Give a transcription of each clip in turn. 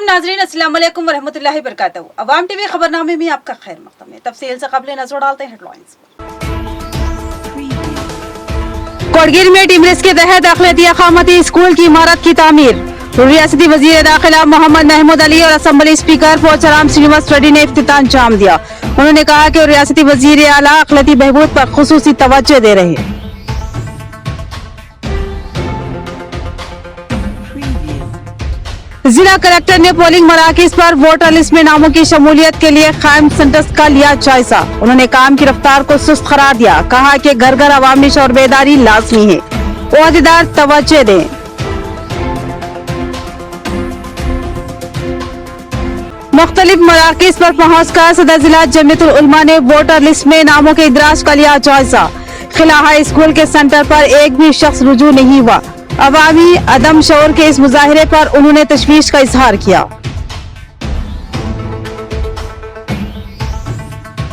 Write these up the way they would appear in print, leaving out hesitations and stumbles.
मोहतरम नाजरीन, अस्सलाम वालेकुम वरहमतुल्लाहि वबरकातुहू। अवाम टीवी खबरनामे में आपका खैर मक़दम है। तफसील से कबल नजर डालते हैं हेडलाइंस पर। कोड़गिर में टिमरिस के तहत अक़लियती अक़ामती स्कूल की इमारत की तामीर। रियासती वज़ीर दाखिला मोहम्मद महमूद अली और असम्बली स्पीकर पोचाराम श्रीनिवास रेड्डी ने इफ्तिताह अंजाम दिया। उन्होंने कहा कि रियासती वज़ीर आला अक़लियती बहबूद पर खुसूसी तवज्जो दे रहे हैं। जिला कलेक्टर ने पोलिंग मराकज़ पर वोटर लिस्ट में नामों की शमूलियत के लिए कायम सेंटर्स का लिया जायजा। उन्होंने काम की रफ्तार को सुस्त करार दिया। कहा कि घर घर अवामी शौर बेदारी लाजमी है, ओहदेदार तवज्जो दें। मुख्तलिफ मराकज़ पर पहुंचकर सदर जिला जमीयतुल उलमा ने वोटर लिस्ट में नामों के इदराज का लिया जायजा। खिला हाई स्कूल के सेंटर पर एक भी शख्स रुजू नहीं हुआ। अवामी अदम शौर के इस मुजाहिरे पर उन्होंने तशवीश का इजहार किया।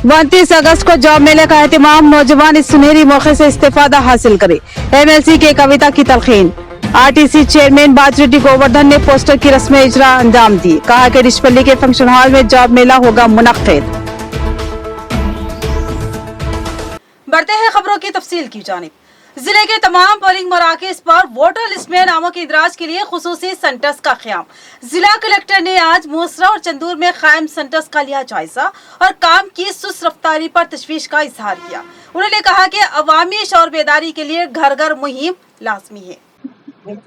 29 अगस्त को जॉब मेले का एहतमाम, नौजवान इस सुनहरी मौके से इस्तेफादा हासिल करे। MLC के कविता की तलखीन। RTC चेयरमैन बाजरेड्डी गोवर्धन ने पोस्टर की रस्म इजरा अंजाम दी। कहा कि डिशपल्ली के फंक्शन हॉल में जॉब मेला होगा मुनक्किद। बढ़ते हैं खबरों की तफसील की जानिब। जिले के तमाम पोलिंग मराकज़ पर वोटर लिस्ट में नामों के इदराज के लिए खुसूसी सेंटर्स का क़याम। जिला कलेक्टर ने आज मोसरा और चंदूर में कायम सेंटर्स का लिया जायजा और काम की सुस्त रफ्तारी पर तशवीश का इजहार किया। उन्होंने कहा कि अवामी शौर बेदारी के लिए घर घर मुहिम लाजमी है।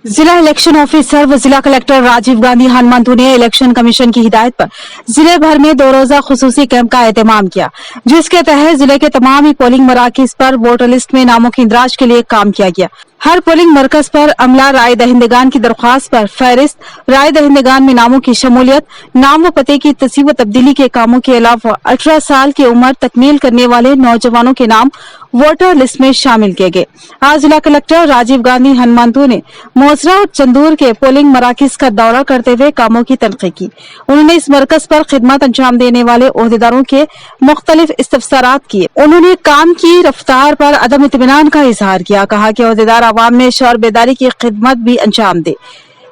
जिला इलेक्शन ऑफिसर व जिला कलेक्टर राजीव गांधी हनुमंतु ने इलेक्शन कमीशन की हिदायत पर जिले भर में 2 रोजा खुसूसी कैंप का एहतमाम किया, जिसके तहत जिले के तमाम ही पोलिंग मराकज़ पर वोटर लिस्ट में नामों के इंदराज के लिए काम किया गया। हर पोलिंग मरकज पर अमला राय दहिंदगान की दरख्वास्त पर फहरिस्त, राय दहिंदगान में नामों की शमूलियत, नाम व पते की तस्दीक व तब्दीली के कामों के अलावा 18 साल की उम्र तकमील करने वाले नौजवानों के नाम वोटर लिस्ट में शामिल किए गए। आज जिला कलेक्टर राजीव गांधी हनुमंतु ने मोसरा और चंदूर के पोलिंग मराकज़ का दौरा करते हुए कामों की तनकीद की। उन्होंने इस मरकज पर खिदमत अंजाम देने वाले ओहदेदारों के मुख्तलिफ इस्तफसारात किए। उन्होंने काम की रफ्तार पर अदम इत्मीनान का इजहार किया। कहा कि ओहदेदार आवाम में शौर बेदारी की खिदमत भी अंजाम दे,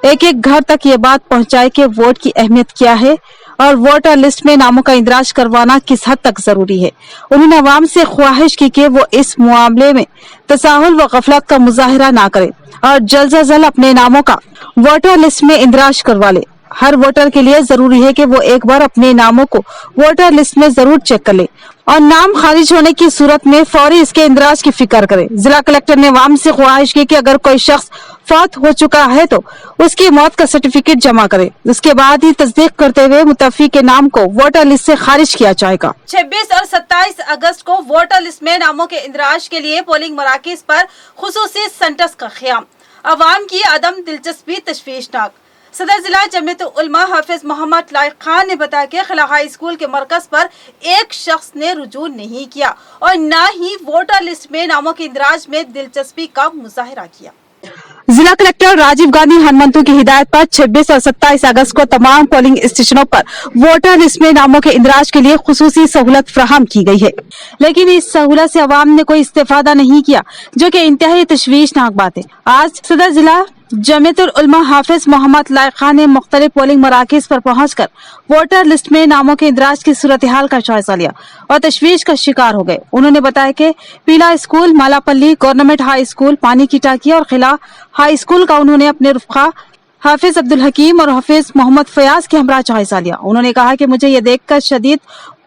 एक एक घर तक ये बात पहुंचाए कि वोट की अहमियत क्या है और वोटर लिस्ट में नामों का इंदराज करवाना किस हद तक जरूरी है। उन्होंने अवाम से ख्वाहिश की कि वो इस मामले में तसाहुल व गफलत का मुजाहिरा ना करे और जल्द से जल्द अपने नामों का वोटर लिस्ट में इंदराज करवा ले। हर वोटर के लिए जरूरी है कि वो एक बार अपने नामों को वोटर लिस्ट में जरूर चेक कर ले और नाम खारिज होने की सूरत में फौरी इसके इंदराज की फिक्र करे। जिला कलेक्टर ने अवाम से ख्वाहिश की कि अगर कोई शख्स फौत हो चुका है तो उसकी मौत का सर्टिफिकेट जमा करे। उसके बाद ही तस्दीक करते हुए मुतफ़ी के नाम को वोटर लिस्ट से खारिज किया जाएगा। 26 और 27 अगस्त को वोटर लिस्ट में नामों के इंदराज के लिए पोलिंग मराकज़ पर खुसूसी सेंटर्स का क़याम। अवाम की अदम दिलचस्पी तशवीशनाक। सदर जिला जमीयतुल उलमा हाफिज मोहम्मद लाइक खान ने बताया कि खिला हाई स्कूल के मरकज पर एक शख्स ने रुजू नहीं किया और न ही वोटर लिस्ट में नामों के इंदराज में दिलचस्पी का मुजाहिरा किया। जिला कलेक्टर राजीव गांधी हनुमंतु की हिदायत पर 26 और 27 अगस्त को तमाम पोलिंग स्टेशनों पर वोटर लिस्ट में नामों के इंदराज के लिए खुसूसी सहूलत फराहम की गई है, लेकिन इस सहूलत से अवाम ने कोई इस्तेफादा नहीं किया, जो कि इंतहाई तशवीशनाक बात है। आज सदर जिला जमीयतुल उलमा हाफिज मोहम्मद लाइक खान ने मुख्तलिफ पोलिंग मराकज़ पर पहुंचकर वोटर लिस्ट में नामों के इंदराज की सूरत हाल का जायजा लिया और तशवीश का शिकार हो गए। उन्होंने बताया कि पीला school, Malapalli, government high school, पानी की टाकी और खिला हाई स्कूल का उन्होंने अपने रुफ़क़ा हाफिज अब्दुल हकीम और हाफिज मोहम्मद फयाज के हमरा जायजा लिया। उन्होंने कहा कि मुझे ये देखकर शदीद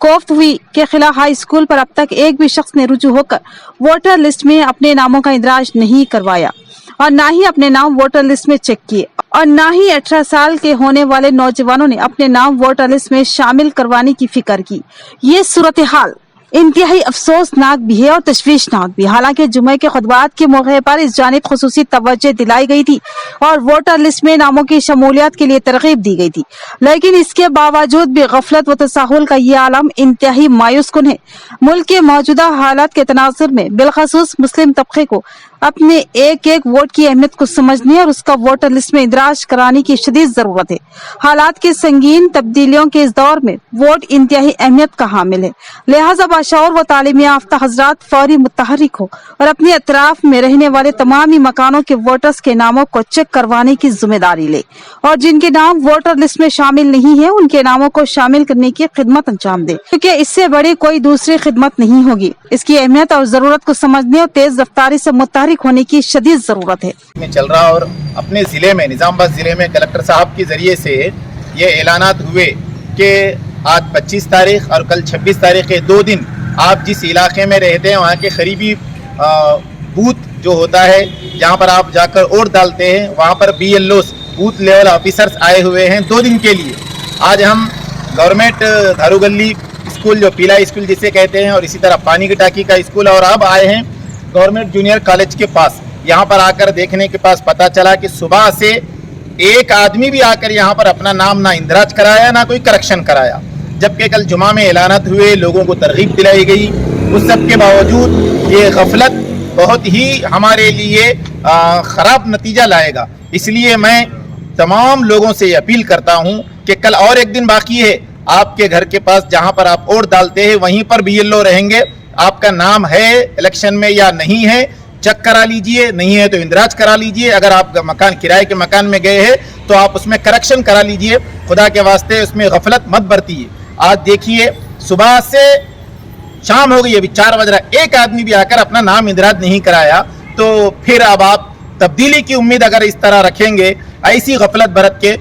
खौफ हुई कि खिला हाई स्कूल पर अब तक एक भी शख्स ने रुजू होकर वोटर लिस्ट में अपने नामों का इंदराज नहीं करवाया और न ही अपने नाम वोटर लिस्ट में चेक किए और न ही 18 साल के होने वाले नौजवानों ने अपने नाम वोटर लिस्ट में शामिल करवाने की फिक्र की। ये सूरत हाल इंतहाई अफसोसनाक भी है और तशवीशनाक भी। हालांकि जुमे के खुतबात के मौके पर इस जानिब खुसूसी तवज्जो दिलाई गई थी और वोटर लिस्ट में नामों की शमूलियत के लिए तरगीब दी गई थी, लेकिन इसके बावजूद भी गफलत व तसाहुल का ये आलम इंतहाई मायूस कुन है। मुल्क के मौजूदा हालात के तनाजुर में बिलखसूस मुस्लिम तबके को अपने एक एक वोट की अहमियत को समझने और उसका वोटर लिस्ट में इंदराज कराने की शदीद जरूरत है। हालात की संगीन तब्दीलियों के इस दौर में वोट इंतहाई अहमियत का हामिल है, लिहाजा बाशऊर व तालीम याफ्ता हजरात फौरी मुतहरिक हो और अपने अतराफ में रहने वाले तमाम ही मकानों के वोटर्स के नामों को चेक करवाने की जिम्मेदारी ले और जिनके नाम वोटर लिस्ट में शामिल नहीं है उनके नामों को शामिल करने की खिदमत अंजाम दे, क्योंकि इससे बड़ी कोई दूसरी खिदमत नहीं होगी। इसकी अहमियत और जरूरत को समझने और तेज रफ्तारी से मुतहरिक होने की शदीद जरूरत है। चल रहा और अपने जिले में निजामाबाद जिले में कलेक्टर साहब के जरिए से ये ऐलानात हुए कि आज 25 तारीख और कल 26 तारीख के 2 दिन आप जिस इलाके में रहते हैं वहाँ के करीबी बूथ जो होता है जहाँ पर आप जाकर वोट डालते हैं वहाँ पर BLOs बूथ लेवल ऑफिसर्स आए हुए हैं 2 दिन के लिए। आज हम गवर्नमेंट धारूगली स्कूल जो पीला स्कूल जिसे कहते हैं और इसी तरह पानी की टाकी का स्कूल और अब आए हैं गवर्नमेंट जूनियर कॉलेज के पास। यहाँ पर आकर देखने के पास पता चला कि सुबह से एक आदमी भी आकर यहाँ पर अपना नाम ना इंदराज कराया ना कोई करेक्शन कराया, जबकि कल जुमा में ऐलानात हुए, लोगों को तरगीब दिलाई गई। उस सब के बावजूद ये गफलत बहुत ही हमारे लिए ख़राब नतीजा लाएगा। इसलिए मैं तमाम लोगों से अपील करता हूँ कि कल और एक दिन बाकी है, आपके घर के पास जहाँ पर आप वोट डालते हैं वहीं पर BLO रहेंगे, आपका नाम है इलेक्शन में या नहीं है चेक करा लीजिए, नहीं है तो इंदराज करा लीजिए। अगर आप मकान किराए के मकान में गए हैं तो आप उसमें करेक्शन करा लीजिए, खुदा के वास्ते उसमें गफलत मत बरतिए। आज देखिए सुबह से शाम हो गई, अभी 4 बज रहा, एक आदमी भी आकर अपना नाम इंदराज नहीं कराया, तो फिर अब आप तब्दीली की उम्मीद अगर इस तरह रखेंगे ऐसी गफलत बरत के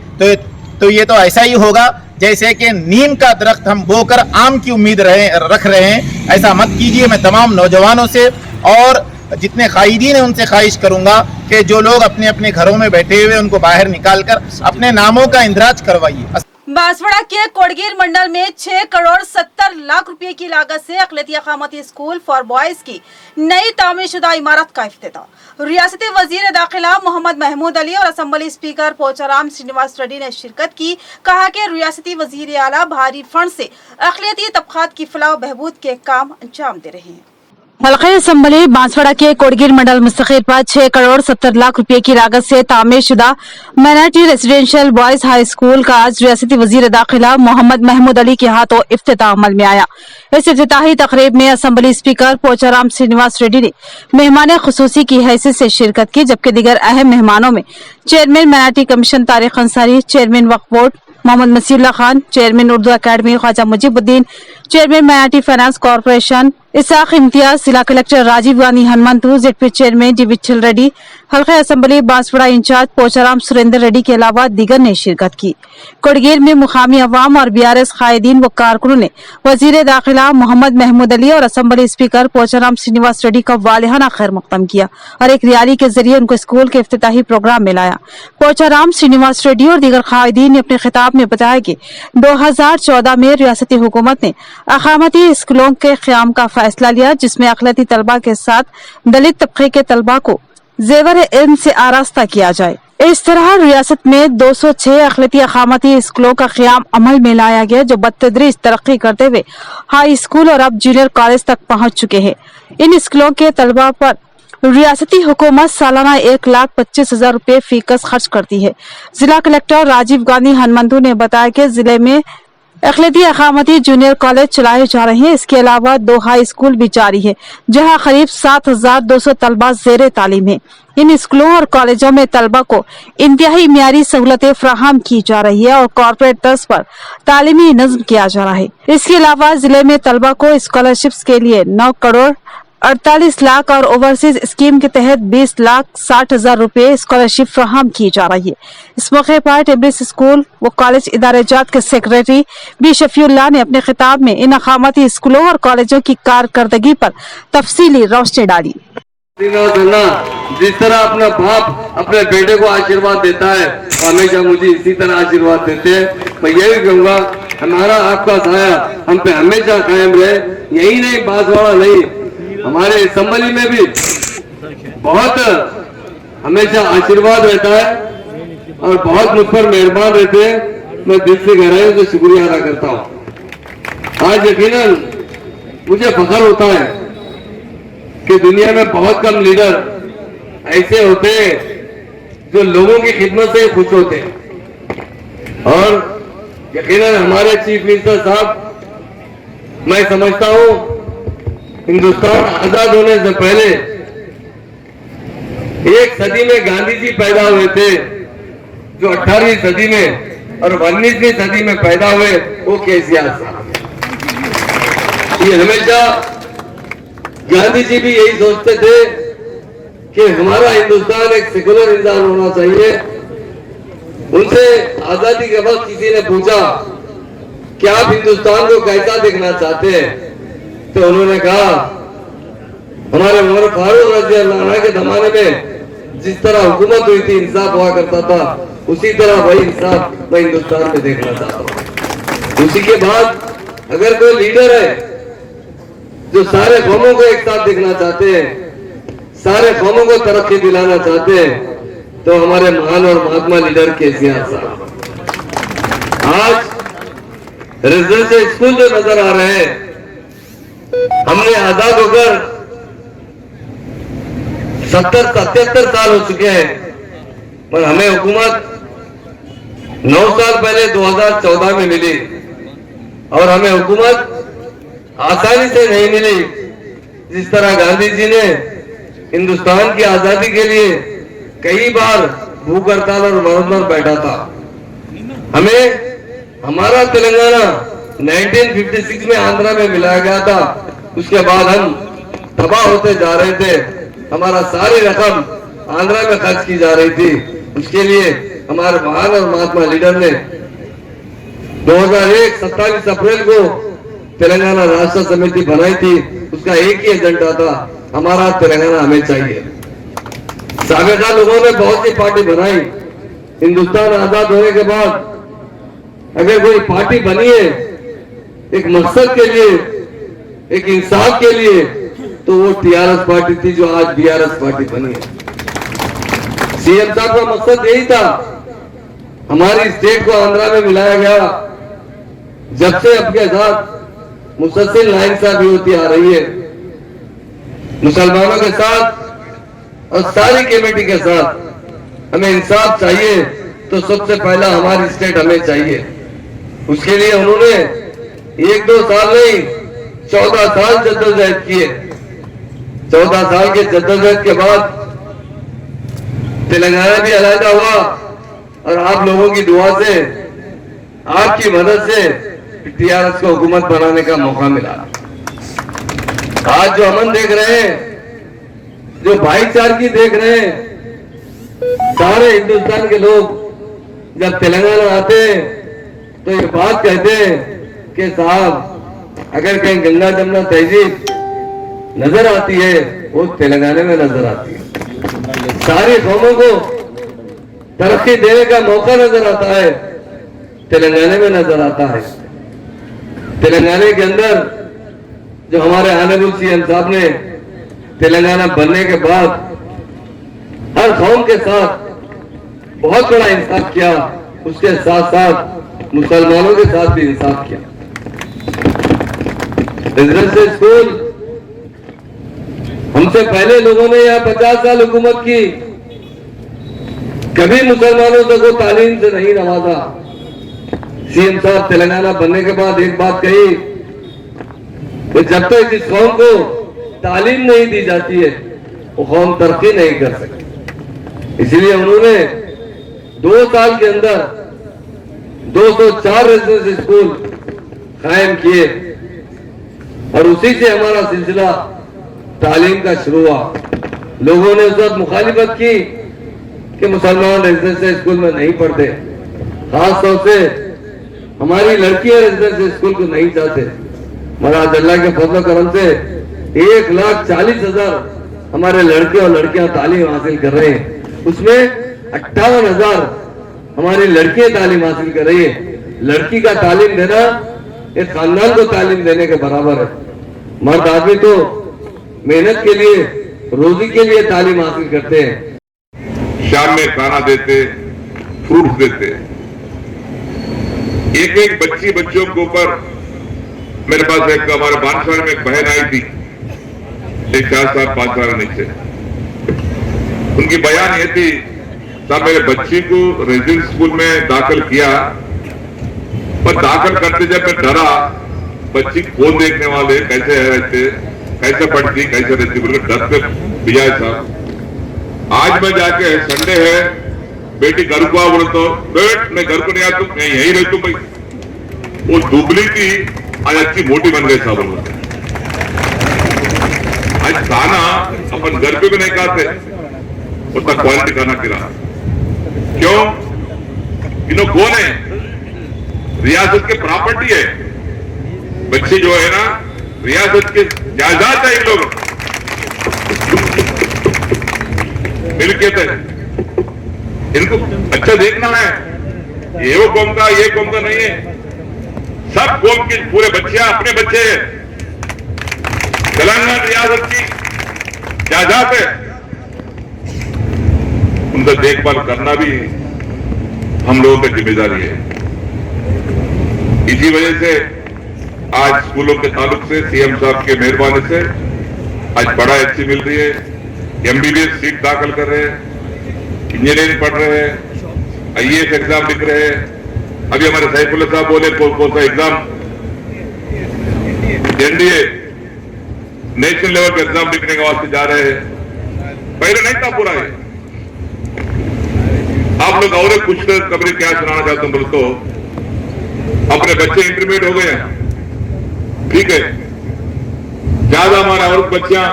तो ये तो ऐसा ही होगा जैसे कि नीम का दरख्त हम बोकर आम की उम्मीद रख रहे हैं। ऐसा मत कीजिए। मैं तमाम नौजवानों से और जितने कायदीन हैं उनसे ख्वाहिश करूंगा कि जो लोग अपने अपने घरों में बैठे हुए उनको बाहर निकालकर अपने नामों का इंदराज करवाइए। बांसवाड़ा के कोड़गीर मंडल में 6 करोड़ 70 लाख रुपए की लागत से अक़लियती अक़ामती स्कूल फॉर बॉयज की नई तामीरशुदा इमारत का इफ्तिताह रियासती वज़ीर दाखिला मोहम्मद महमूद अली और असम्बली स्पीकर पोचाराम श्रीनिवास रेड्डी ने शिरकत की। कहा कि रियासती वज़ीर आला भारी फंड से अक़लियती तबक़ात की फलाह बहबूद के काम अंजाम दे रहे हैं। हल्का असम्बली बांसवाड़ा के कोड़गीर मंडल मुस्तक़िल पर 6 करोड़ 70 लाख रुपए की लागत से तामीर शुदा minority residential boys high school का आज रियासती वज़ीर दाखिला मोहम्मद महमूद अली के हाथों इफ्तिताह अमल में आया। इस इफ्तिताही तकरीब में असम्बली स्पीकर पोचाराम श्रीनिवास रेड्डी ने मेहमान खुसूसी की हैसियत से शिरकत की, जबकि दीगर अहम मेहमानों में chairman minority commission Tariq Ansari, chairman Waqf board Mohammed Masiullah Khan, chairman Urdu academy Khwaja Mujibuddin, chairman minority finance corporation Ishaq Imtiaz, जिला collector Rajiv Gandhi Hanumanthu, ZP chairman D Vithal Reddy, हल्का असम्बली बांसवाड़ा इंचार्ज पोचाराम सुरेंद्र रेड्डी के अलावा दीगर ने शिरकत की। कोड़गीर में मुकामी अवाम और BRS कायदीन व कारकुनों ने वजीर दाखिला मोहम्मद महमूद अली और असम्बली स्पीकर पोचाराम श्रीनिवास रेड्डी का वालिहाना खैर मकदम किया और एक रैली के जरिए उनको स्कूल के इफ्तिताही प्रोग्राम में लाया। पोचाराम श्रीनिवास रेड्डी और दीगर कायदीन ने अपने खिताब में बताया कि 2014 में रियासती हुकूमत ने अक़ामती स्कूलों के क़याम का फैसला लिया, जिसमें अक़लियती तलबा के साथ दलित तबके के तलबा को जेवर इल्म से आरास्ता किया जाए। इस तरह रियासत में 206 अक़लियती अक़ामती स्कूलों का क़याम अमल में लाया गया, जो बतदरीज तरक्की करते हुए हाई स्कूल और अब जूनियर कॉलेज तक पहुंच चुके हैं। इन स्कूलों के तलबा पर रियासती हुकूमत सालाना 1,25,000 रुपए फीस खर्च करती है। जिला कलेक्टर राजीव गांधी हनुमंतु ने बताया कि जिले में अक़लियती अक़ामती जूनियर कॉलेज चलाए जा रहे हैं। इसके अलावा 2 हाई स्कूल भी जारी है, जहां करीब 7,200 तलबा ज़ेरे तालीम है। इन स्कूलों और कॉलेजों में तलबा को इंतहाई मियारी सहूलतें फराहम की जा रही है और कॉर्पोरेट तर्ज पर तालीमी नज़्म किया जा रहा है। इसके अलावा जिले में तलबा को स्कॉलरशिप्स के लिए 9 करोड़ 48 लाख और ओवरसीज स्कीम के तहत 20,60,000 रुपए स्कॉलरशिप फराहम की जा रही है। इस मौके पर टेब्लिस स्कूल व कॉलेज इदारेजात के सेक्रेटरी बी शफीउल्लाह ने अपने खिताब में इन अक़ामती स्कूलों और कॉलेजों की कारकर्दगी पर तफसीली रोशनी डाली। जिस तरह अपना बाप अपने बेटे को आशीर्वाद देता है, हमेशा मुझे इसी तरह आशीर्वाद देते हैं। मैं यही कहूँगा, हमारा आपका साया हम पे हमेशा कायम रहे। यही नहीं, बांसवाड़ा नहीं, हमारे असम्बली में भी बहुत हमेशा आशीर्वाद रहता है और बहुत मुझ पर मेहरबान रहते हैं। मैं दिल से गहराई से शुक्रिया अदा करता हूँ। आज यकीनन मुझे फख्र होता है कि दुनिया में बहुत कम लीडर ऐसे होते हैं जो लोगों की खिदमत से खुश होते हैं। और यकीनन हमारे चीफ मिनिस्टर साहब, मैं समझता हूं हिंदुस्तान आजाद होने से पहले एक सदी में गांधी जी पैदा हुए थे, जो 18वीं सदी में, और 19वीं सदी में पैदा हुए वो केसीआर साहब। ये हमेशा गांधी जी भी यही सोचते थे कि हमारा हिंदुस्तान एक सेकुलर निजाम होना चाहिए। उनसे आजादी के वक्त किसी ने पूछा कि आप हिंदुस्तान को कैसा देखना चाहते हैं, तो उन्होंने कहा हमारे उमर फारूक रज़ी अल्लाह अन्हु के जमाने में जिस तरह हुकूमत हुई थी, इंसाफ हुआ करता था, उसी तरह वही इंसाफ मैं हिंदुस्तान में देखना चाहता हूँ। उसी के बाद अगर कोई लीडर है जो सारे कौमों को एक साथ देखना चाहते हैं, सारे कौमों को तरक्की दिलाना चाहते हैं, तो हमारे महान और महात्मा लीडर केसीआर साहब। आज रेजिडेंशियल स्कूल जो नजर आ रहे हैं, हमने आजाद होकर 70-77 साल हो चुके हैं, पर हमें हुकूमत 9 साल पहले 2014 में मिली, और हमें हुकूमत आसानी से नहीं मिली। जिस तरह गांधी जी ने हिंदुस्तान की आजादी के लिए कई बार भूख हड़ताल और मरहम पर बैठा था, हमें हमारा तेलंगाना 1956 में आंध्रा में मिलाया गया था। उसके बाद हम तबाह होते जा रहे थे, हमारा सारी रकम आंध्रा में खर्च की जा रही थी। उसके लिए हमारे महान और महात्मा लीडर ने 2001 27 अप्रैल को तेलंगाना राष्ट्र समिति बनाई थी। उसका एक ही एजेंडा था, हमारा तेलंगाना हमें चाहिए। साबिका लोगों ने बहुत सी पार्टी बनाई। हिंदुस्तान आजाद होने के बाद अगर कोई पार्टी बनी है एक मकसद के लिए, एक इंसाफ के लिए, तो वो टीआरएस पार्टी थी, जो आज बीआरएस पार्टी बनी है। सीएम साहब का मकसद यही था, हमारी स्टेट को आंध्रा में मिलाया गया। जब से आपके साथ मुसलसल नाइंसाफी होती आ रही है, मुसलमानों के साथ और सारी कमेटी के साथ हमें इंसाफ चाहिए, तो सबसे पहला हमारी स्टेट हमें चाहिए। उसके लिए उन्होंने 1-2 साल नहीं 14 साल जद्दोजहद किए। 14 साल के जद्दोजहद के बाद तेलंगाना भी अलहदा हुआ, और आप लोगों की दुआ से, आपकी मदद से टीआरएस को हुकूमत बनाने का मौका मिला। आज जो अमन देख रहे हैं, जो भाईचारगी देख रहे हैं, सारे हिंदुस्तान के लोग जब तेलंगाना आते हैं तो ये बात कहते हैं कि साहब अगर कहीं गंगा जमुना तहजीब नजर आती है, वो तेलंगाना में नजर आती है। सारी कौमों को तरक्की देने का मौका नजर आता है, तेलंगाना में नजर आता है। तेलंगाना के अंदर जो हमारे ऑनरेबल सीएम साहब ने तेलंगाना बनने के बाद हर कौम के साथ बहुत बड़ा इंसाफ किया, उसके साथ साथ मुसलमानों के साथ भी इंसाफ किया। रेजिडेंशियल स्कूल हमसे पहले लोगों ने यहाँ 50 साल हुकूमत की, कभी मुसलमानों को तालीम से नहीं नवाजा। सीएम साहब तेलंगाना बनने के बाद एक बात कही कि जब तक इस कौम को तालीम नहीं दी जाती है, वो कौम तरक्की नहीं कर सकती। इसलिए उन्होंने 2 साल के अंदर 204 रेजिडेंशियल स्कूल कायम किए, और उसी से हमारा सिलसिला तालीम का शुरू हुआ। लोगों ने उस वक्त मुखालिफत की कि मुसलमान रेजिडेंशियल स्कूल में नहीं पढ़ते, खास तौर से हमारी लड़कियां रेजिडेंशियल स्कूल को नहीं चाहते। मगर आज अल्लाह के फजल करम से 1,40,000 हमारे लड़के और लड़कियां तालीम हासिल कर रहे हैं। उसमें 58,000 हमारी लड़कियां तालीम हासिल कर रही है। लड़की का तालीम देना एक खानदान को तालीम देने के बराबर है। मर्द आदमी तो मेहनत के लिए, रोजी के लिए तालीम हासिल करते हैं। शाम में खाना देते, फ्रूट देते। एक बच्चों के ऊपर मेरे पास एक हमारे बांसवाड़े में एक बहन आई थी, एक 4 साल 5 साल नीचे। उनकी बयान ये थी, साहब मेरे बच्ची को रेजिडेंट स्कूल में दाखिल किया, पर दाखिल करते जब मैं डरा, बच्ची कौन देखने वाले, कैसे रहते, कैसे पढ़ती, कैसे रहती, बोले डर पे दिया है साहब। आज मैं जाके संडे है, बेटी घर को आ, बोले तो बेट मैं घर को नहीं आता, मैं यही रहती हूँ भाई। वो दुबली थी, आज अच्छी मोटी बन गई साहब। बोले आज खाना अपन घर पे भी नहीं खाते, उतना क्वालिटी खाना खिला। क्यों? इन्हों कौन है? रियासत के प्रॉपर्टी है, बच्चे जो है ना रियासत के जायदाद है, इन लोग मिल्कियत है, इनको अच्छा देखना है। ये वो कौम का, ये कौम का नहीं है, सब कौम के पूरे बच्चे अपने बच्चे हैं। तेलंगाना रियासत की जायदाद है, उनका देखभाल करना भी हम लोगों की जिम्मेदारी है। इसी वजह से आज स्कूलों के ताल्लुक से सीएम साहब के मेहरबानी से आज पढ़ाई अच्छी मिल रही है। एमबीबीएस सीट दाखिल कर रहे हैं, इंजीनियरिंग पढ़ रहे हैं, आईएएस एग्जाम लिख रहे हैं। अभी हमारे सैफुल्लाह साहब बोले कौन सा एग्जाम, एनडीए नेशनल लेवल पे एग्जाम लिखने के वास्ते जा रहे हैं। पहले नहीं था पूरा है। आप लोग और कुछ खबरें क्या सुनाना चाहते हैं बोले तो, अपने बच्चे इंटरमीडिएट हो गए, ठीक है, ज्यादा हमारा और बच्चियां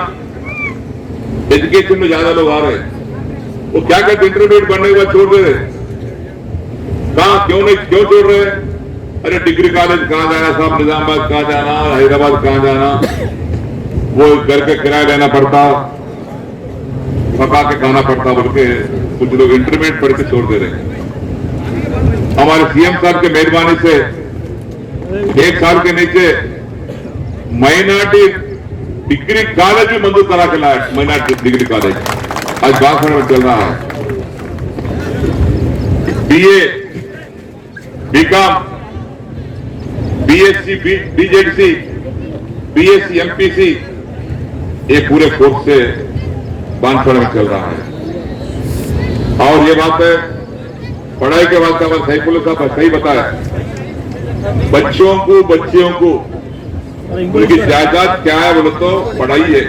एजुकेशन में ज्यादा लोग आ रहे हैं, वो क्या कहते इंटरमीडिएट बनने के बाद छोड़ दे रहे, कहां क्यों नहीं, क्यों छोड़ रहे हैं? अरे डिग्री कॉलेज कहां जाना साहब, निजामाबाद कहां जाना, हैदराबाद कहां जाना, वो घर के किराया देना पड़ता, पका के खाना पड़ता, बोल के कुछ लोग इंटरमीडिएट पढ़ के छोड़ दे रहे हैं। हमारे सीएम साहब के मेहरबानी से 1 साल के नीचे माइनॉरिटी डिग्री कॉलेज भी मंजूर करा के लाया, माइनॉरिटी डिग्री कॉलेज आज बागपत में चल रहा है। BA, BCom, BSc, BZC, BSc, MPC, ये पूरे कोर्स से बांसवाड़ा में चल रहा है। और ये बात है, पढ़ाई के बाद हमारे सैफुल्लाह साहब सही बताया, बच्चियों को उनकी जायदाद क्या है बोले तो पढ़ाई है,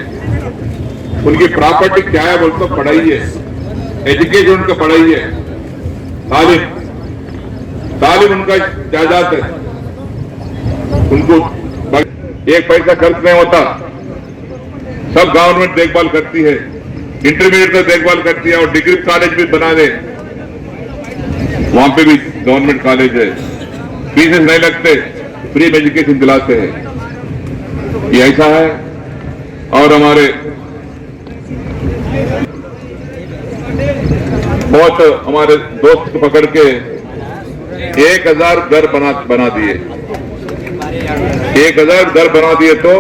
उनकी प्रॉपर्टी क्या है बोले तो पढ़ाई है, एजुकेशन उनका पढ़ाई है, तालीम उनका जायदाद है। उनको एक पैसा खर्च नहीं होता, सब गवर्नमेंट देखभाल करती है, इंटरमीडिएट में देखभाल करती है, और डिग्री कॉलेज भी बना दे, वहां पे भी गवर्नमेंट कॉलेज है, फीस नहीं लगते, फ्री में एजुकेशन दिलाते हैं। ये ऐसा है। और हमारे बहुत हमारे दोस्त पकड़ के 1000 घर बना दिए, 1000 घर बना दिए। तो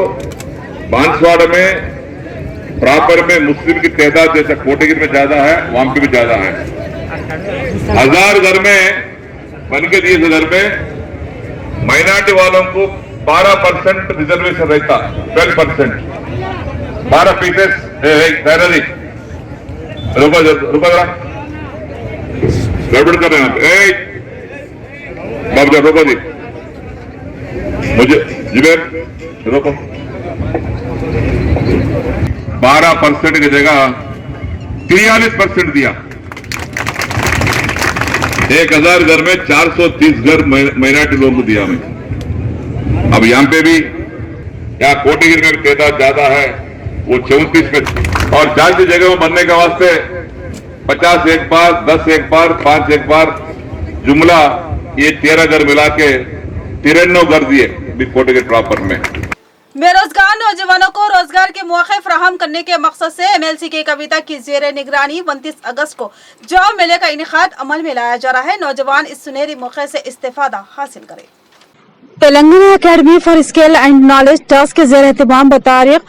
बांसवाड़ा में प्रॉपर में मुस्लिम की तादाद जैसा कोटगिरी में ज्यादा है, वहां पे भी ज्यादा है। 1000 घर में बन के दिए, घर में माइनॉरिटी वालों को 12% रिजर्वेशन रहता, 12%, 12% सैलरी। रुको जरा, गड़बड़ कर रहे हैं बाबू, रुको जी, मुझे जुबेर रुको। 12% की जगह 43% दिया। 1000 घर में 430 घर माइनॉरिटी लोगों को दिया मैं। अब यहाँ पे भी यहाँ कोटगिरी में तादाद ज्यादा है, वो 34 में, और ज्यादा जगह में बनने के वास्ते 50 एक बार, 10 एक बार, 5 एक बार, जुमला ये 13 घर मिला के 93 घर दिए कोटगिरी प्रॉपर में। बेरोजगार नौजवानों को रोजगार के मौके फराहम करने के मकसद से एमएलसी की कविता की जेर निगरानी 29 अगस्त को जॉब मेले का इनेकाद अमल में लाया जा रहा है। नौजवान इस सुनहरी मौके से इस्तेफादा हासिल करें। Telangana academy for skill and knowledge trust के जेर एहतमाम बतारीख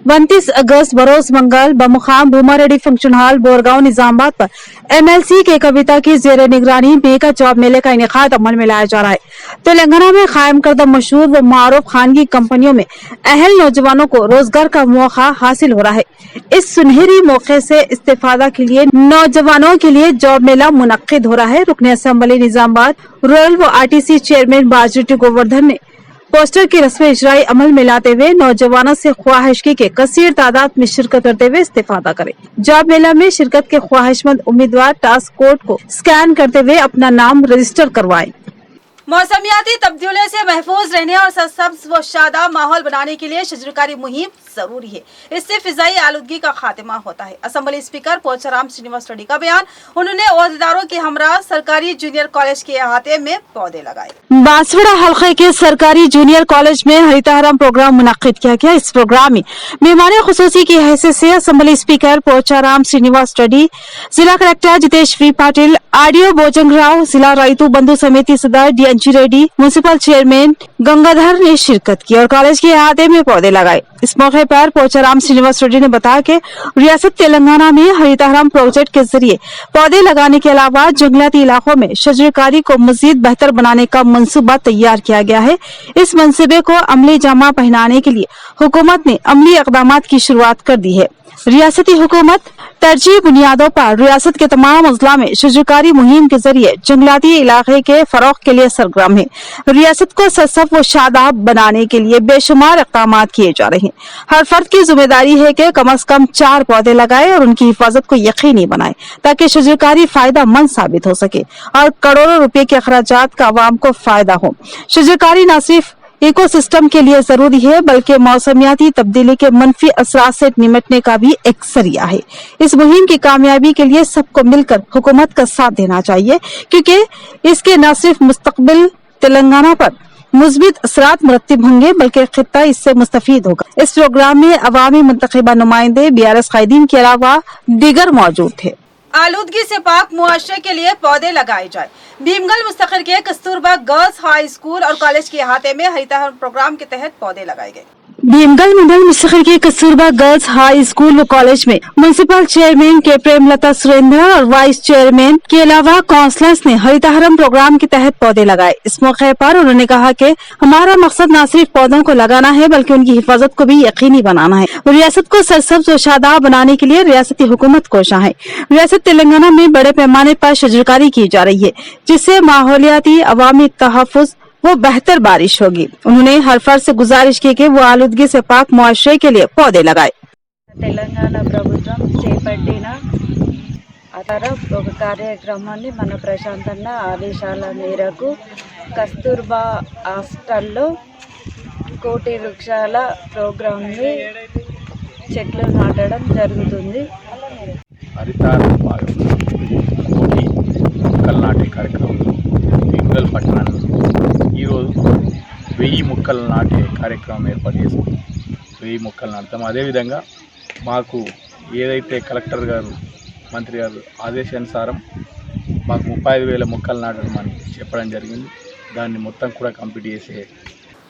29 अगस्त बरोज मंगल बमुकाम भूमारेड्डी फंक्शन हॉल बोरगांव निजामाबाद पर MLC के कविता की जेर निगरानी मेगा जॉब मेले का इनेकाद अमल में लाया जा रहा है। तेलंगाना में कायम करदा मशहूर व मारूफ खानगी कंपनियों में अहल नौजवानों को रोजगार का मौका हासिल हो रहा है। इस सुनहरी मौके से इस्तेफादा के लिए नौजवानों के लिए जॉब मेला मुनक्किद हो रहा है। रुकन असेंबली निजामाबाद रूरल व RTC चेयरमैन बाजरी गोवर्धन ने पोस्टर की रस्म इजराई अमल में लाते हुए नौजवानों से ख्वाहिशगी के कसीर तादाद में शिरकत करते हुए इस्तेफादा करें। जॉब मेला में शिरकत के ख्वाहिशमंद उम्मीदवार टास्क कोड को स्कैन करते हुए अपना नाम रजिस्टर करवाएं। मौसमियाती तब्दीलियों से महफूज रहने और सरसब्ज व शादाब माहौल बनाने के लिए शजरकारी मुहिम जरूरी है। इससे फिजाई आलूदगी का खात्मा होता है। असेंबली स्पीकर पोचाराम श्रीनिवास रेड्डी का बयान। उन्होंने ओहदेदारों के हमरा सरकारी जूनियर कॉलेज के अहाते में पौधे लगाए। बांसवाड़ा हल्के के सरकारी जूनियर कॉलेज में हरितहारम प्रोग्राम मुनक्किद किया गया। इस प्रोग्राम में मेहमान खुसूसी की हैसियत से असेंबली स्पीकर पोचाराम श्रीनिवास रेड्डी, जिला कलेक्टर जितेश्वरी पाटिल, RDO बोजंग राव, जिला राइतु बंधु समिति सदर DNG Reddy, municipal chairman Gangadhar ने शिरकत की और कॉलेज के अहाते में पौधे लगाए। इस मौके पर पोचाराम श्रीनिवास रेड्डी ने बताया कि रियासत तेलंगाना में हरितहारम प्रोजेक्ट के जरिए पौधे लगाने के अलावा जंगलाती इलाकों में शजरकारी को मजीद बेहतर बनाने का मंसूबा तैयार किया गया है। इस मंसूबे को अमली जामा पहनाने के लिए हुकूमत ने अमली इक़दामात की शुरुआत कर दी है। रियासती हुकूमत तरजीह बुनियादों पर रियासत के तमाम अजला में शजरकारी मुहिम के जरिए जंगलाती इलाके के फरोग के लिए सरगर्म है। रियासत को सरसब्ज व शादाब बनाने के लिए बेशुमार इक़दाम किए जा रहे हैं। हर फर्द की जिम्मेदारी है कि कम से कम 4 पौधे लगाए और उनकी हिफाजत को यकीनी बनाए ताकि शजरकारी फायदा मंद साबित हो सके और करोड़ों रुपए के अखराजात का आवाम को फायदा हो। शजरकारी न सिर्फ इकोसिस्टम के लिए जरूरी है बल्कि मौसमियाती तब्दीली के मनफी असरात से निपटने का भी एक जरिया है। इस मुहिम की कामयाबी के लिए सबको मिलकर हुकूमत का साथ देना चाहिए क्योंकि इसके न सिर्फ मुस्तकबिल तेलंगाना पर मुस्बित असरात मुरत्तिब होंगे बल्कि खित्ता इससे मुस्तफीद होगा। इस प्रोग्राम में अवामी मुंतखबा नुमाइंदे BRS कायदीन के अलावा दीगर मौजूद थे। आलूदगी से पाक मुआशरे के लिए पौधे लगाए जाए। भीमगल मुस्तकिल के कस्तूरबा गर्ल्स हाई स्कूल और कॉलेज के अहाते में हरितहारम प्रोग्राम के तहत पौधे लगाए गए। भीमगल मंडल मुस्तकिल के कस्तूरबा गर्ल्स हाई स्कूल व कॉलेज में म्युनिसिपल चेयरमैन के प्रेमलता सुरेंद्र और वाइस चेयरमैन के अलावा काउंसलर्स ने हरितहारम प्रोग्राम के तहत पौधे लगाए। इस मौके पर उन्होंने कहा कि हमारा मकसद न सिर्फ पौधों को लगाना है बल्कि उनकी हिफाजत को भी यकीनी बनाना है। रियासत को सरसब्ज व शादाब बनाने के लिए रियासती हुकूमत कोशा है। रियासत तेलंगाना में बड़े पैमाने पर शजरकारी की जा रही है जिससे माहौलियाती अवामी तहफ़्फ़ुज़ वो बेहतर बारिश होगी। उन्होंने हर फर्द से गुजारिश की कि वो आलूदगी से पाक मुआशरे के लिए पौधे लगाए। తెలంగాణ ప్రభుత్వం చేపట్టిన ఒక కార్యక్రమాన్ని మన ప్రశాంతన్న ఆదేశాల మేరకు కస్తూర్బా హాస్టల్లో కోటి వృక్షాల ప్రోగ్రామ్ని చెట్లు నాటడం జరుగుతుంది। హరితహారం భాగంగా కోటి మొక్కలు నాటే కార్యక్రమంలో భీమగల్ పట్టణంలో ఈరోజు 1000 మొక్కలు నాటే కార్యక్రమం ఏర్పాటు చేసుకున్నాం। 1000 మొక్కలు నాటుతాం। అదేవిధంగా మాకు ఏదైతే కలెక్టర్ గారు మంత్రి గారు ఆదేశానుసారం మాకు 35,000 మొక్కలు నాటమని చెప్పడం జరిగింది। దాన్ని మొత్తం కూడా కంప్లీట్ చేసే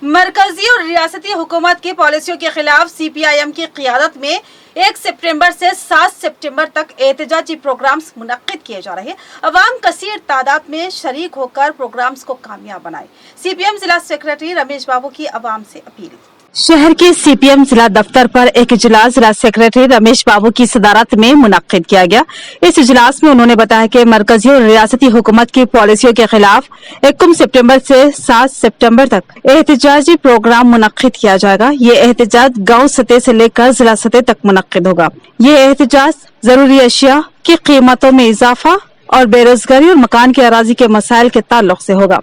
मरकजी और रियासती हुकूमत की पॉलिसियों के खिलाफ CPIM की क़ियादत में 1 सितंबर से 7 सितंबर तक एहतजाजी प्रोग्राम्स मुनक्किद किए जा रहे हैं। अवाम कसीर तादाद में शरीक होकर प्रोग्राम्स को कामयाब बनाए। CPM जिला सेक्रेटरी रमेश बाबू की अवाम से अपील। शहर के CPM जिला दफ्तर पर एक इजलास जिला सेक्रेटरी रमेश बाबू की सदारत में मुनक्किद किया गया। इस इजलास में उन्होंने बताया कि मरकजी और रियासती हुकूमत की पॉलिसियों के खिलाफ 1 सितंबर से 7 सितंबर तक एहतजाजी प्रोग्राम मुनक्किद किया जाएगा। ये एहतजाज गांव सतह से लेकर जिला सतह तक मुनक्किद होगा। ये एहतजाज जरूरी अशिया की कीमतों में इजाफा और बेरोजगारी और मकान की अराजी के मसाइल के ताल्लुक से होगा।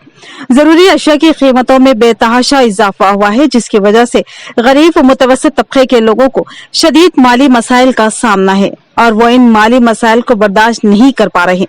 जरूरी अशिया की कीमतों में बेतहाशा इजाफा हुआ है जिसकी वजह से गरीब व मुतवस्सित तबके के लोगों को शदीद माली मसाइल का सामना है और वो इन माली मसाइल को बर्दाश्त नहीं कर पा रहे।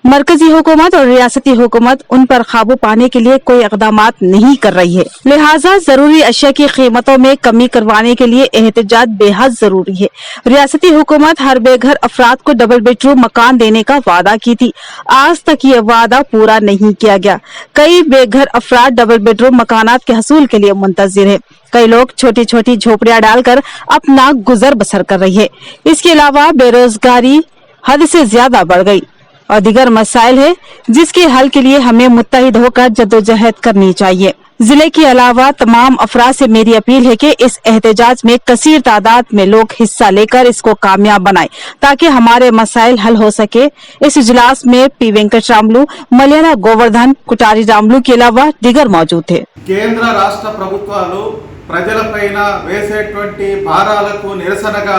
मरकजी हुकूमत और रियासती हुकूमत उन पर काबू पाने के लिए कोई इक़दामात नहीं कर रही है। लिहाजा जरूरी अशिया की कीमतों में कमी करवाने के लिए एहतजाज बेहद जरूरी है। रियासती हुकूमत हर बेघर अफराद को डबल बेडरूम मकान देने का वादा की थी। आज तक ये वादा पूरा नहीं किया गया। कई बेघर अफराद डबल बेडरूम मकानात के हसूल के लिए मुंतजिर है। कई लोग छोटी छोटी झोपड़ियां डालकर अपना गुजर बसर कर रही है। इसके अलावा बेरोजगारी हद से ज्यादा बढ़ गई और दीगर मसाइल है जिसके हल के लिए हमें मुत्तहिद होकर जद्दोजहद करनी चाहिए। जिले के अलावा तमाम अफराद से मेरी अपील है कि इस एहतजाज में कसीर तादाद में लोग हिस्सा लेकर इसको कामयाब बनाएं ताकि हमारे मसाइल हल हो सके। इस इजलास में पी वेंकट रामलू, मलियाला गोवर्धन, कुटारी रामलू के अलावा दीगर मौजूद थे। కేంద్ర రాష్ట్ర ప్రభుత్వాలు ప్రజలపైన వేసేటువంటి భారాలకు నిరసనగా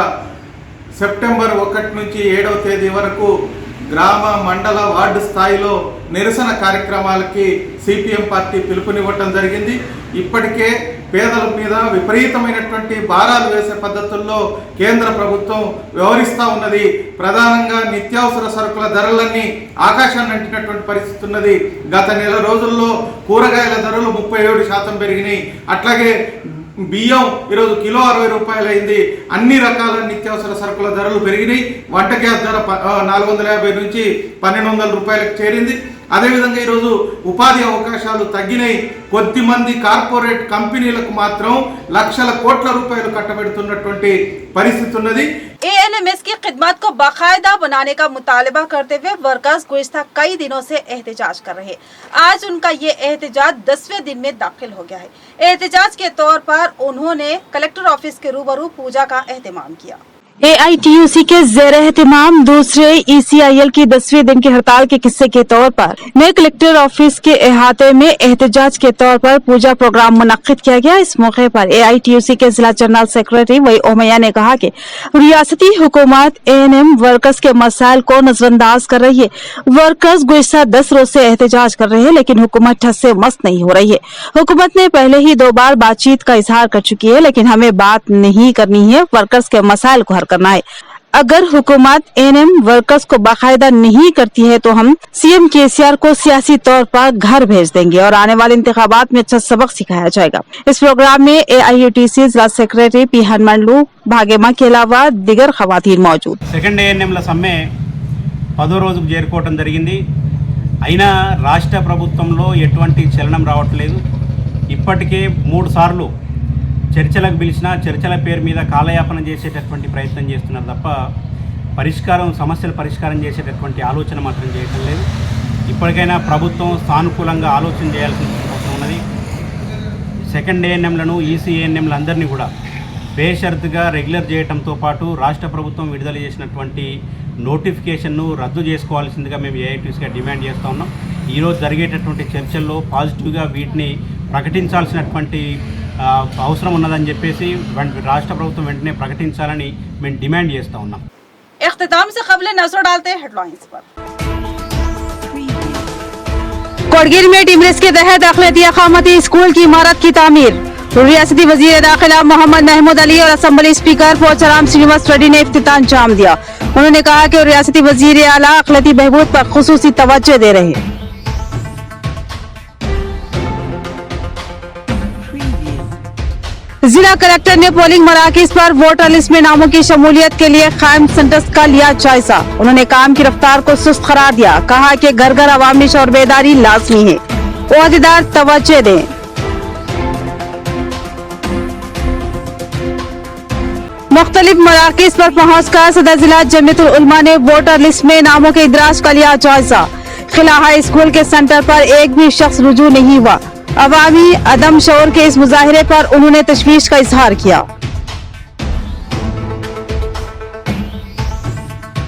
సెప్టెంబర్ 1 నుంచి 7వ తేదీ వరకు గ్రామ మండల వార్డు స్థాయిలో నిరసన కార్యక్రమాలకి సిపిఎం పార్టీ పిలుపునివ్వడం జరిగింది. ఇప్పటికే పేదల మీద విపరీతమైనటువంటి భారాలు వేసే పద్ధతుల్లో కేంద్ర ప్రభుత్వం వ్యవహరిస్తూ ఉన్నది. ప్రధానంగా నిత్యావసర సరుకుల ధరలన్నీ ఆకాశాన్ని అంటినటువంటి పరిస్థితి ఉన్నది. గత నెల రోజుల్లో కూరగాయల ధరలు 37% పెరిగినాయి. అట్లాగే బియ్యం ఈరోజు కిలో 60 రూపాయలు అయింది. అన్ని రకాల నిత్యావసర సరుకుల ధరలు పెరిగినాయి. వంట గ్యాస్ ధర 450 నుంచి 1200 రూపాయలకు చేరింది. అదేవిధంగా ఈరోజు ఉపాధి అవకాశాలు తగ్గినాయి. కొద్దిమంది కార్పొరేట్ కంపెనీలకు మాత్రం లక్షల కోట్ల రూపాయలు కట్టబెడుతున్నటువంటి పరిస్థితి ఉన్నది. एएनएमएस की खिदमत को बाकायदा बनाने का मुतालबा करते हुए वर्कर्स गुज़िश्ता कई दिनों से एहतजाज कर रहे हैं। आज उनका ये एहतजाज 10वें दिन में दाखिल हो गया है। एहतजाज के तौर पर उन्होंने कलेक्टर ऑफिस के रूबरू पूजा का एहतमाम किया। AITUC के ज़ेर एहतमाम दूसरे ECIL की 10वें दिन की हड़ताल के किस्से के तौर पर नए कलेक्टर ऑफिस के अहाते में एहतजाज के तौर पर पूजा प्रोग्राम मुनक्किद किया गया। इस मौके पर AITUC के जिला जनरल सेक्रेटरी वही ओमैया ने कहा कि रियासती हुकूमत ANM वर्कर्स के मसाइल को नजरअंदाज कर रही है। वर्कर्स गुज़िश्ता 10 रोज से एहतजाज कर रहे हैं लेकिन हुकूमत ठस से मस नहीं हो रही है। हुकूमत ने पहले ही 2 बार बातचीत का इजहार कर चुकी है लेकिन हमें बात नहीं करनी है, वर्कर्स के मसाइल को हल करना है। अगर हुकूमत एएनएम वर्कर्स को बाकायदा नहीं करती है तो हम सीएम केसीआर को सियासी तौर पर घर भेज देंगे और आने वाले इंतखाबात में अच्छा सबक सिखाया जाएगा। इस प्रोग्राम में AIUTC जिला सेक्रेटरी पी हनुमंडलू, भागेमा के अलावा दिगर खवातीन मौजूद। సెకండ్ ఏఎన్ఎంల సమ్మె 10వ రోజుకు చేరుకోవడం జరిగింది. అయినా రాష్ట్ర ప్రభుత్వంలో ఎటువంటి చలనం రావట్లేదు. ఇప్పటికే 3 సార్లు చర్చలకు పిలిచినా చర్చల పేరు మీద కాలయాపన చేసేటటువంటి ప్రయత్నం చేస్తున్నారు తప్ప సమస్యల పరిష్కారం చేసేటటువంటి ఆలోచన మాత్రం చేయటం లేదు. ఇప్పటికైనా ప్రభుత్వం సానుకూలంగా ఆలోచన చేయాల్సిన అవసరం ఉన్నది. సెకండ్ ఏఎన్ఎంలను ECANMలు అందరినీ కూడా బేషరతుగా రెగ్యులర్ చేయడంతో పాటు రాష్ట్ర ప్రభుత్వం విడుదల చేసినటువంటి నోటిఫికేషన్ను రద్దు చేసుకోవాల్సిందిగా మేము AITUCగా డిమాండ్ చేస్తూ ఉన్నాం. ఈరోజు జరిగేటటువంటి చర్చల్లో పాజిటివ్గా వీటిని ప్రకటించాల్సినటువంటి అవసరం ఉన్నదని చెప్పేసి రాష్ట్ర ప్రభుత్వం వెంటనే ప్రకటించాలని మేము డిమాండ్ చేస్తూ ఉన్నాం. इख्तिताम से कबल नजर डालते हैं हेडलाइंस पर। कोटगीर में टिमरिस के तहत अखिलती अकामती स्कूल की इमारत की तामीर। रियासती वजीर दाखिला मोहम्मद महमूद अली और असम्बली स्पीकर पोचाराम श्रीनिवास रेड्डी ने इफ्तिताह अंजाम दिया। उन्होंने कहा कि रियासती वजीर आला अखिलती बहबूद पर खुसूसी तवज्जो दे रहे हैं। जिला कलेक्टर ने पोलिंग मराकज पर वोटर लिस्ट में नामों की शमूलियत के लिए कायम सेंटर्स का लिया जायजा। उन्होंने काम की रफ्तार को सुस्त करार दिया। कहा कि घर घर अवामी शौर बेदारी लाजमी है, ओहदेदार तवज्जो दें। मुख्तलिफ मराकज पर पहुँच कर सदर जिला जमीयतुल उलमा ने वोटर लिस्ट में नामों के इदराज का लिया जायजा। खिला हाई स्कूल के सेंटर पर एक भी शख्स रुजू नहीं हुआ। अवामी अदम शौर के इस मुजाहिरे पर उन्होंने तशवीश का इजहार किया।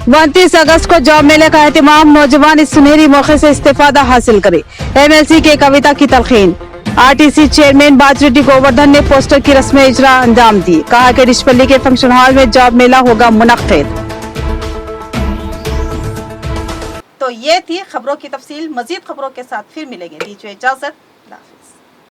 29 अगस्त को जॉब मेले का एहतमाम, नौजवान इस सुनहरी मौके से इस्तेफादा हासिल करे। MLC के कविता की तलखीन। RTC चेयरमैन बाजरेड्डी गोवर्धन ने पोस्टर की रस्म इजरा अंजाम दी। कहा कि रिशपल्ली के फंक्शन हॉल में जॉब मेला होगा मुनक्किद। तो ये थी खबरों की तफसील। मजीद खबरों के साथ फिर मिलेंगे। दीजिए इजाजत।